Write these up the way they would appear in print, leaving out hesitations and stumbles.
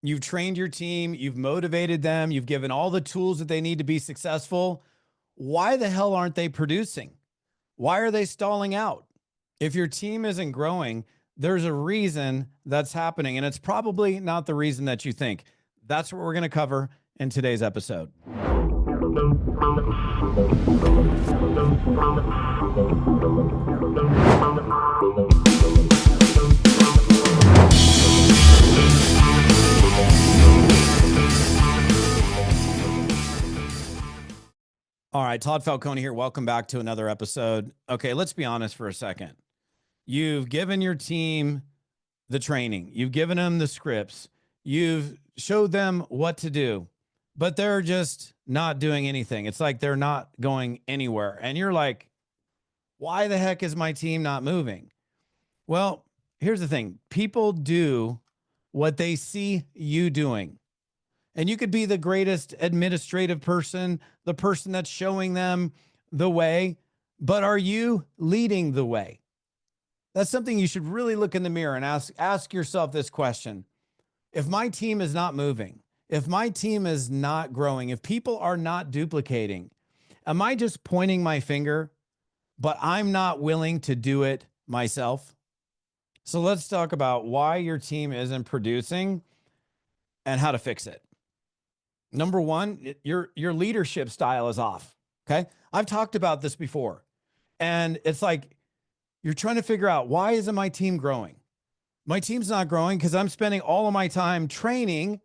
You've trained your team, you've motivated them, you've given all the tools that they need to be successful. Why the hell aren't they producing? Why are they stalling out? If your team isn't growing, there's a reason that's happening, and it's probably not the reason that you think. That's what we're going to cover in today's episode. All right, Todd Falcone here. Welcome back to another episode. Okay, let's be honest for a second. You've given your team the training. You've given them the scripts. You've showed them what to do, but they're just not doing anything. It's like they're not going anywhere. And you're like, why the heck is my team not moving? Well, here's the thing. People do what they see you doing. And you could be the greatest administrative person, the person that's showing them the way, but are you leading the way? That's something you should really look in the mirror and ask yourself this question. If my team is not moving, if my team is not growing, if people are not duplicating, am I just pointing my finger, but I'm not willing to do it myself? So let's talk about why your team isn't producing and how to fix it. Number one, your leadership style is off. Okay. I've talked about this before, and it's like, you're trying to figure out, why isn't my team growing? My team's not growing because I'm spending all of my time training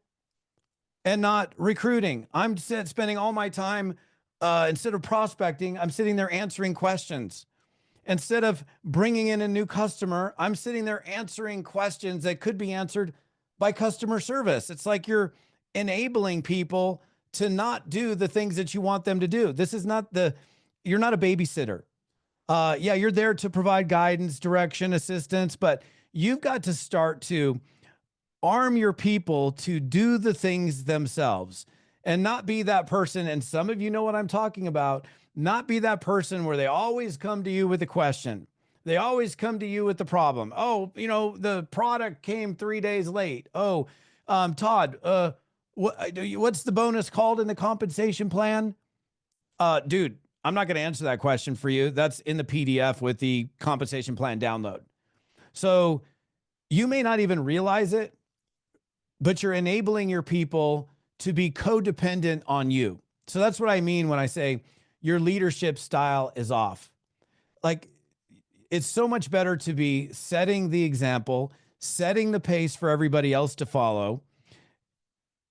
and not recruiting. I'm spending all my time, instead of prospecting, I'm sitting there answering questions. Instead of bringing in a new customer, I'm sitting there answering questions that could be answered by customer service. It's like you're enabling people to not do the things that you want them to do. This is not you're not a babysitter. Yeah, you're there to provide guidance, direction, assistance, but you've got to start to arm your people to do the things themselves and not be that person. And some of you know what I'm talking about. Not be that person where they always come to you with a question. They always come to you with the problem. Oh, the product came 3 days late. Oh, Todd, what's the bonus called in the compensation plan? Dude, I'm not going to answer that question for you. That's in the PDF with the compensation plan download. So you may not even realize it, but you're enabling your people to be codependent on you. So that's what I mean when I say your leadership style is off. Like, it's so much better to be setting the example, setting the pace for everybody else to follow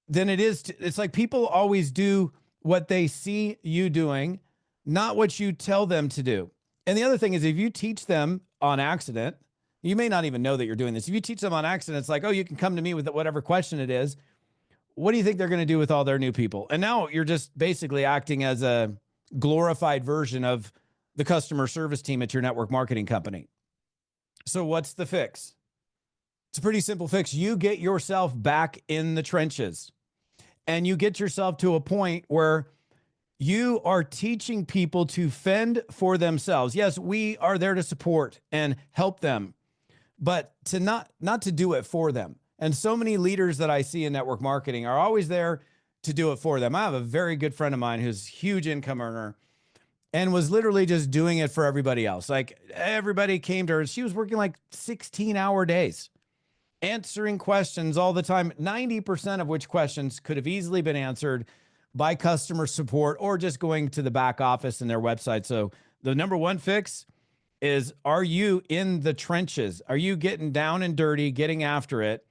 than it is. It's like people always do what they see you doing, not what you tell them to do. And the other thing is, if you teach them on accident, you may not even know that you're doing this. If you teach them on accident, it's like, oh, you can come to me with whatever question it is. What do you think they're going to do with all their new people? And now you're just basically acting as a glorified version of the customer service team at your network marketing company. So what's the fix? It's a pretty simple fix. You get yourself back in the trenches, and you get yourself to a point where you are teaching people to fend for themselves. Yes, we are there to support and help them, but to not to do it for them. And so many leaders that I see in network marketing are always there to do it for them. I have a very good friend of mine who's a huge income earner and was literally just doing it for everybody else. Like, everybody came to her. She was working like 16-hour days, answering questions all the time, 90% of which questions could have easily been answered by customer support or just going to the back office in their website. So the number one fix is, are you in the trenches? Are you getting down and dirty, getting after it?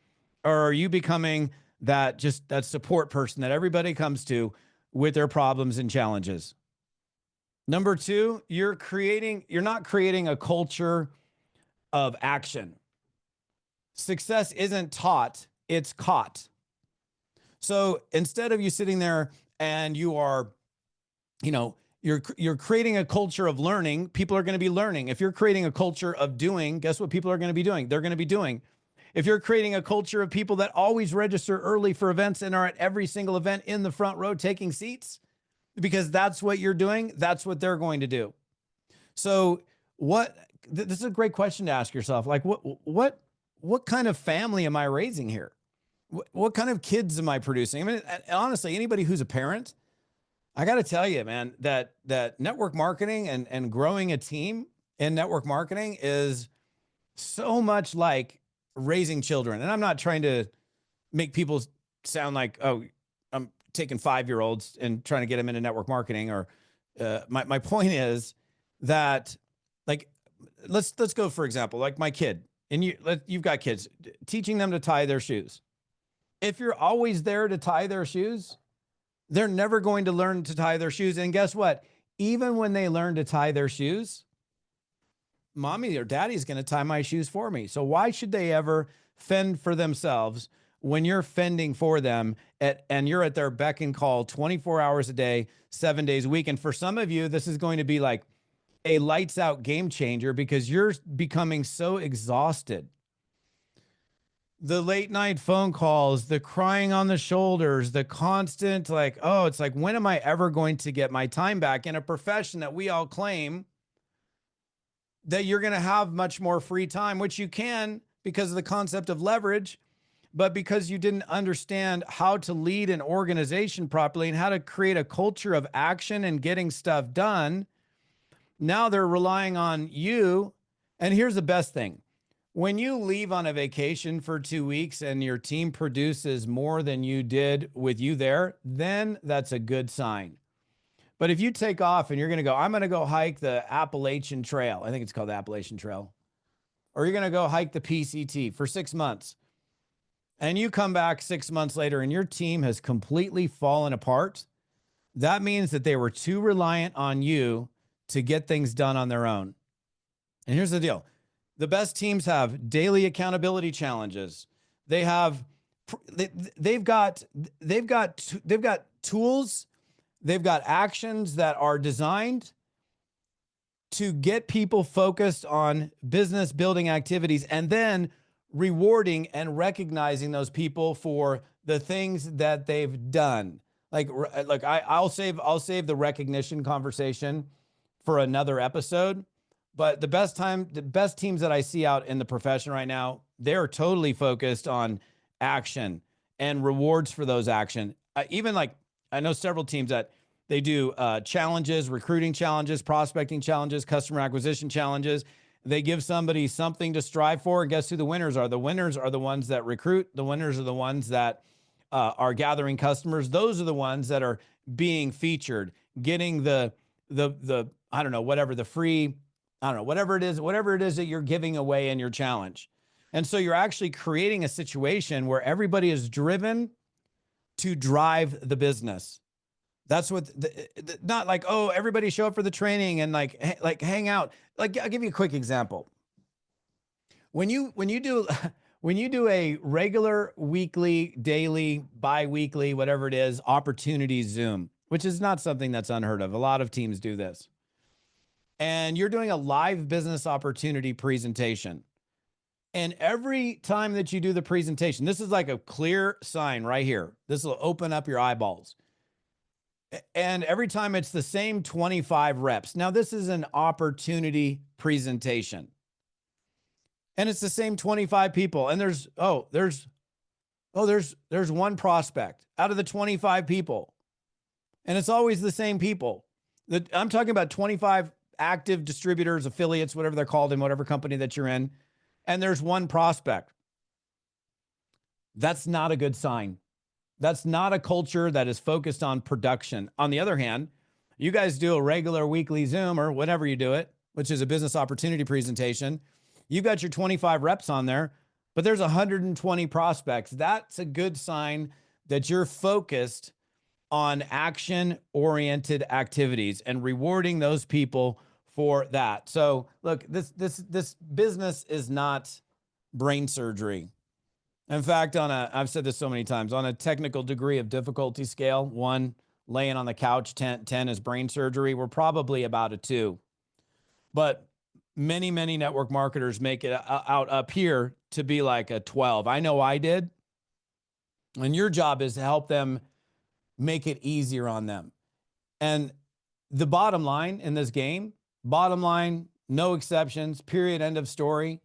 Or are you becoming that support person that everybody comes to with their problems and challenges? Number two, you're not creating a culture of action. Success isn't taught, it's caught. So instead of you sitting there and you are, you're creating a culture of learning, people are going to be learning. If you're creating a culture of doing, guess what people are going to be doing? They're going to be doing. If you're creating a culture of people that always register early for events and are at every single event in the front row taking seats, because that's what you're doing, that's what they're going to do. So this is a great question to ask yourself. Like, what kind of family am I raising here? What kind of kids am I producing? I mean, honestly, anybody who's a parent, I got to tell you, man, that network marketing and growing a team in network marketing is so much like raising children. And I'm not trying to make people sound like, oh, I'm taking 5-year-olds and trying to get them into network marketing. Or my point is that, like, let's go for example, like my kid, and you've got kids, teaching them to tie their shoes. If you're always there to tie their shoes, they're never going to learn to tie their shoes. And guess what? Even when they learn to tie their shoes, mommy or daddy's going to tie my shoes for me. So why should they ever fend for themselves when you're fending for them and you're at their beck and call 24 hours a day, 7 days a week? And for some of you, this is going to be like a lights out game changer because you're becoming so exhausted. The late night phone calls, the crying on the shoulders, the constant like, oh, it's like, when am I ever going to get my time back in a profession that we all claim that you're going to have much more free time, which you can because of the concept of leverage, but because you didn't understand how to lead an organization properly and how to create a culture of action and getting stuff done. Now they're relying on you. And here's the best thing. When you leave on a vacation for 2 weeks and your team produces more than you did with you there, then that's a good sign. But if you take off and you're going to go, I'm going to go hike the Appalachian Trail. I think it's called the Appalachian Trail. Or you're going to go hike the PCT for 6 months. And you come back 6 months later and your team has completely fallen apart. That means that they were too reliant on you to get things done on their own. And here's the deal. The best teams have daily accountability challenges. They've got tools. They've got actions that are designed to get people focused on business building activities and then rewarding and recognizing those people for the things that they've done. I'll save the recognition conversation for another episode. But the best teams that I see out in the profession right now, they're totally focused on action and rewards for those action. Even like I know several teams that they do challenges, recruiting challenges, prospecting challenges, customer acquisition challenges. They give somebody something to strive for. And guess who the winners are? The winners are the ones that recruit. The winners are the ones that are gathering customers. Those are the ones that are being featured, getting the I don't know, whatever the free, I don't know, whatever it is that you're giving away in your challenge. And so you're actually creating a situation where everybody is driven to drive the business. That's what, not like, oh, everybody show up for the training and like hang out. Like, I'll give you a quick example. When you do a regular weekly, daily, bi-weekly, whatever it is, opportunity Zoom, which is not something that's unheard of. A lot of teams do this. And you're doing a live business opportunity presentation. And every time that you do the presentation, this is like a clear sign right here. This will open up your eyeballs. And every time it's the same 25 reps. Now, this is an opportunity presentation. And it's the same 25 people. And there's one prospect out of the 25 people. And it's always the same people. I'm talking about 25 active distributors, affiliates, whatever they're called in whatever company that you're in. And there's one prospect. That's not a good sign. That's not a culture that is focused on production. On the other hand, you guys do a regular weekly Zoom or whatever you do it, which is a business opportunity presentation. You've got your 25 reps on there, but there's 120 prospects. That's a good sign that you're focused on action-oriented activities and rewarding those people for that. So look, this business is not brain surgery. In fact, I've said this so many times, on a technical degree of difficulty scale, 1, laying on the couch, 10 is brain surgery. We're probably about a 2. But many network marketers make it out up here to be like a 12. I know I did. And your job is to help them make it easier on them. And the bottom line in this game, no exceptions, period, end of story.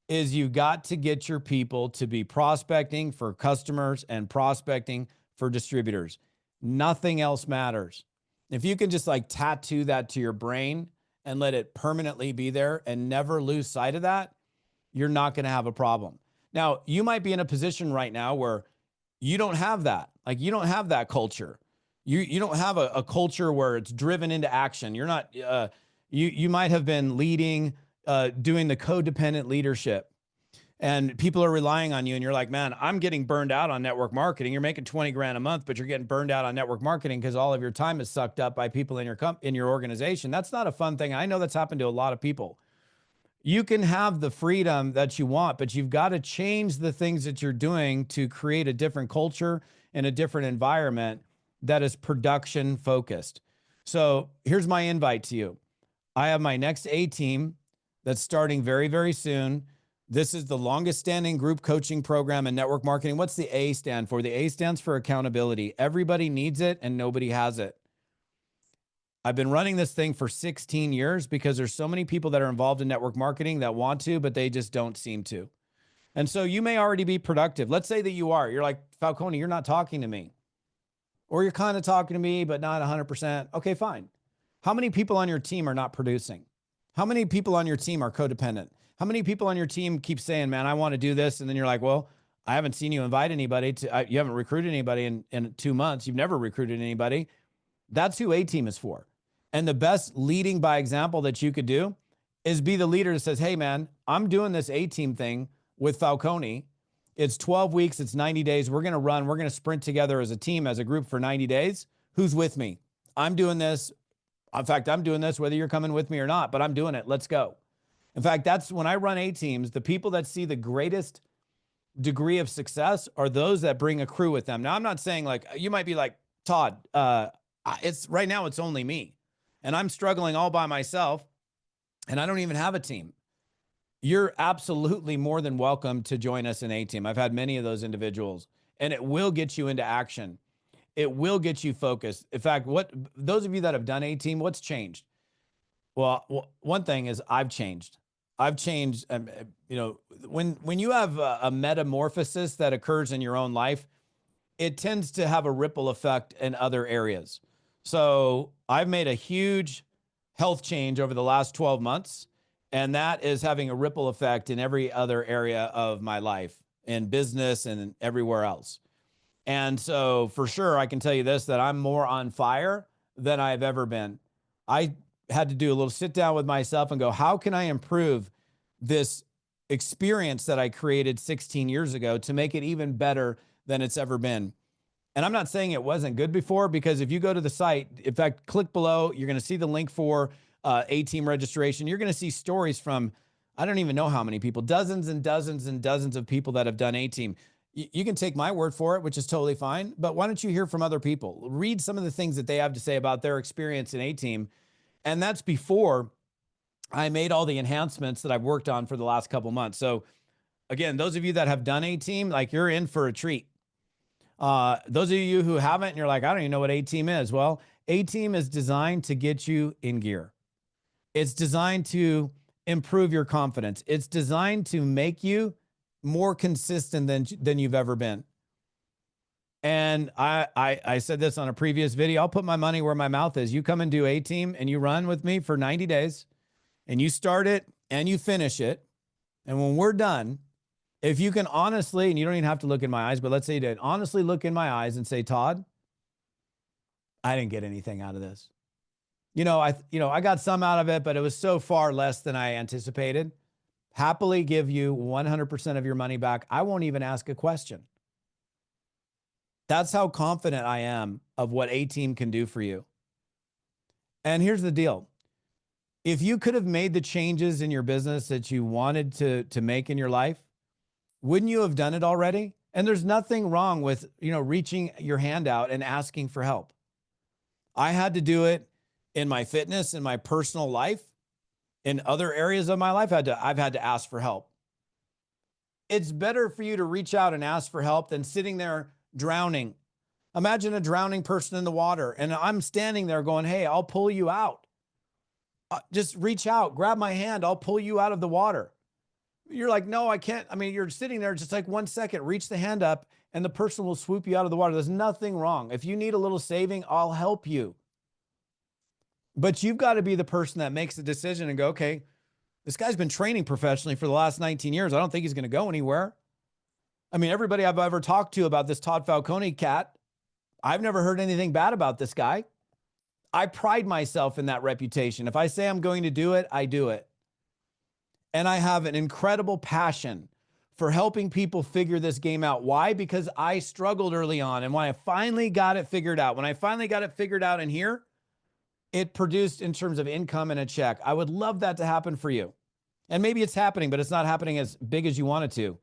is you got to get your people to be prospecting for customers and prospecting for distributors. Nothing else matters. If you can just like tattoo that to your brain and let it permanently be there and never lose sight of that, you're not going to have a problem. Now, you might be in a position right now where you don't have that. Like you don't have that culture. You don't have a culture where it's driven into action. You're not, you might have been leading, doing the codependent leadership, and people are relying on you, and you're like, man, I'm getting burned out on network marketing. You're making 20 grand a month, but you're getting burned out on network marketing because all of your time is sucked up by people in your organization. That's not a fun thing. I know that's happened to a lot of people. You can have the freedom that you want, but you've got to change the things that you're doing to create a different culture and a different environment that is production focused. So here's my invite to you. I have my next A team that's starting very, very soon. This is the longest standing group coaching program in network marketing. What's the A stand for? The A stands for accountability. Everybody needs it and nobody has it. I've been running this thing for 16 years because there's so many people that are involved in network marketing that want to, but they just don't seem to. And so you may already be productive. Let's say that you are. You're like, Falcone, you're not talking to me. Or you're kind of talking to me, but not 100%. Okay, fine. How many people on your team are not producing? How many people on your team are codependent? How many people on your team keep saying, man, I want to do this? And then you're like, well, I haven't seen you invite anybody to, you haven't recruited anybody in 2 months. You've never recruited anybody. That's who A team is for. And the best leading by example that you could do is be the leader that says, hey man, I'm doing this A team thing with Falcone. It's 12 weeks. It's 90 days. We're going to sprint together as a team, as a group for 90 days. Who's with me? I'm doing this. In fact, I'm doing this whether you're coming with me or not, but I'm doing it. Let's go. In fact, that's when I run A teams, the people that see the greatest degree of success are those that bring a crew with them. Now, I'm not saying like, you might be like, Todd, it's right now, it's only me and I'm struggling all by myself and I don't even have a team. You're absolutely more than welcome to join us in A team. I've had many of those individuals and it will get you into action. It will get you focused. In fact, those of you that have done A team, what's changed? Well, one thing is I've changed. When you have a metamorphosis that occurs in your own life, it tends to have a ripple effect in other areas. So I've made a huge health change over the last 12 months, and that is having a ripple effect in every other area of my life, in business and everywhere else. And so for sure, I can tell you this, that I'm more on fire than I've ever been. I had to do a little sit down with myself and go, how can I improve this experience that I created 16 years ago to make it even better than it's ever been? And I'm not saying it wasn't good before, because if you go to the site, in fact, click below, you're going to see the link for A team registration. You're going to see stories from, I don't even know how many people, dozens and dozens and dozens of people that have done A team. You can take my word for it, which is totally fine, but why don't you hear from other people? Read some of the things that they have to say about their experience in A team. And that's before I made all the enhancements that I've worked on for the last couple months. So again, those of you that have done A team, like, you're in for a treat. Those of you who haven't, and you're like, I don't even know what A team is. Well, A team is designed to get you in gear. It's designed to improve your confidence. It's designed to make you more consistent than you've ever been. And I said this on a previous video. I'll put my money where my mouth is. You come and do A team and you run with me for 90 days and you start it and you finish it. And when we're done, if you can honestly, and you don't even have to look in my eyes, but let's say you did honestly look in my eyes and say, Todd, I didn't get anything out of this. I got some out of it, but it was so far less than I anticipated. Happily give you 100% of your money back. I won't even ask a question. That's how confident I am of what A team can do for you. And here's the deal. If you could have made the changes in your business that you wanted to make in your life, wouldn't you have done it already? And there's nothing wrong with, reaching your hand out and asking for help. I had to do it in my fitness, in my personal life, in other areas of my life. I've had to ask for help. It's better for you to reach out and ask for help than sitting there drowning. Imagine a drowning person in the water, and I'm standing there going, hey, I'll pull you out. Just reach out, grab my hand, I'll pull you out of the water. You're like, no, I can't. I mean, you're sitting there just like 1 second, reach the hand up and the person will swoop you out of the water. There's nothing wrong. If you need a little saving, I'll help you. But you've got to be the person that makes the decision and go, okay, this guy's been training professionally for the last 19 years. I don't think he's going to go anywhere. I mean, everybody I've ever talked to about this Todd Falcone cat, I've never heard anything bad about this guy. I pride myself in that reputation. If I say I'm going to do it, I do it. And I have an incredible passion for helping people figure this game out. Why? Because I struggled early on. And when I finally got it figured out, in here, it produced in terms of income and a check. I would love that to happen for you. And maybe it's happening, but it's not happening as big as you want it to.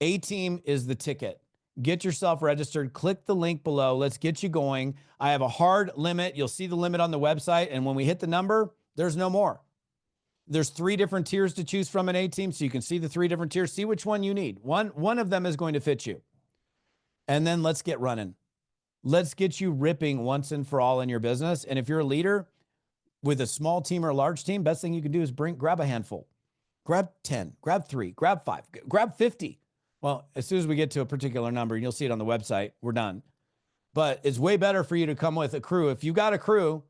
A-Team is the ticket. Get yourself registered. Click the link below. Let's get you going. I have a hard limit. You'll see the limit on the website. And when we hit the number, there's no more. There's 3 different tiers to choose from in A-Team. So you can see the 3 different tiers. See which one you need. One of them is going to fit you. And then let's get running. Let's get you ripping once and for all in your business. And if you're a leader with a small team or a large team, best thing you can do is grab a handful. Grab 10, grab 3, grab 5, grab 50. Well, as soon as we get to a particular number, and you'll see it on the website, we're done. But it's way better for you to come with a crew. If you got a crew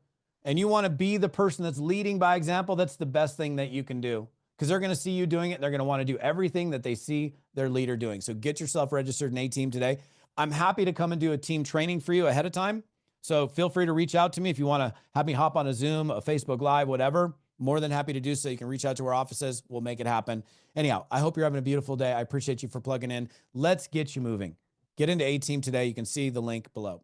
and you want to be the person that's leading by example, that's the best thing that you can do, because they're going to see you doing it. And they're going to want to do everything that they see their leader doing. So get yourself registered in A-Team today. I'm happy to come and do a team training for you ahead of time. So feel free to reach out to me if you want to have me hop on a Zoom, a Facebook Live, whatever. More than happy to do so. You can reach out to our offices. We'll make it happen. Anyhow, I hope you're having a beautiful day. I appreciate you for plugging in. Let's get you moving. Get into A-Team today. You can see the link below.